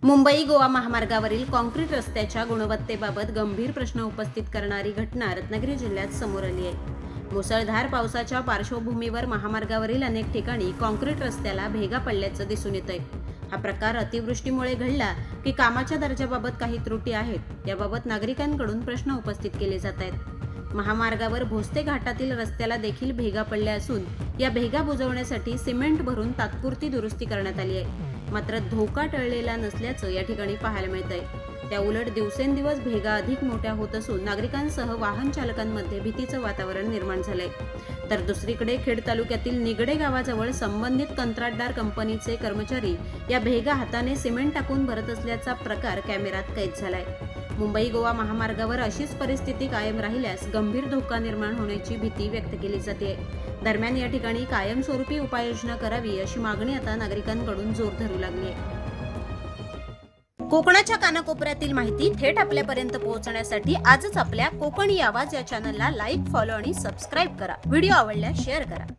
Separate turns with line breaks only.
मुंबई गोवा महामार्गावरील कॉन्क्रीट रस्त्याच्या गुणवत्तेबाबत गंभीर प्रश्न उपस्थित करणारी घटना रत्नागिरी जिल्ह्यात समोर आली आहे. मुसळधार पावसाच्या पार्श्वभूमीवर महामार्गावरील अनेक ठिकाणी कॉन्क्रीट रस्त्याला भेगा पडल्याचं दिसून येतंय. हा प्रकार अतिवृष्टीमुळे घडला की कामाच्या दर्जाबाबत काही त्रुटी आहेत याबाबत नागरिकांकडून प्रश्न उपस्थित केले जात आहेत. महामार्गावर भोसते घाटातील रस्त्याला देखील भेगा पडल्या असून या भेगा बुजवण्यासाठी सिमेंट भरून तात्पुरती दुरुस्ती करण्यात आली आहे. मात्र धोका टळलेला नसल्याचं या ठिकाणी पाहायला मिळतंय. त्या उलट दिवसेंदिवस भेगा अधिक मोठ्या होत असून नागरिकांसह वाहन चालकांमध्ये भीतीचं वातावरण निर्माण झालंय. तर दुसरीकडे खेड तालुक्यातील निगडे गावाजवळ संबंधित कंत्राटदार कंपनीचे कर्मचारी या भेगा हाताने सिमेंट टाकून भरत असल्याचा प्रकार कॅमेऱ्यात कैद झालाय. मुंबई गोवा महामार्गावर अशीच परिस्थिती कायम राहिल्यास गंभीर धोका निर्माण होण्याची भीती व्यक्त केली जाते. दरम्यान या ठिकाणी कायमस्वरूपी उपाययोजना करावी अशी मागणी आता नागरिकांकडून जोर धरू लागली आहे. कोकणाच्या कानाकोपऱ्यातील माहिती थेट आपल्यापर्यंत पोहोचण्यासाठी आजच आपल्या कोकणी आवाज या चॅनलला लाईक, फॉलो आणि सबस्क्राईब करा. व्हिडिओ आवडल्यास शेअर करा.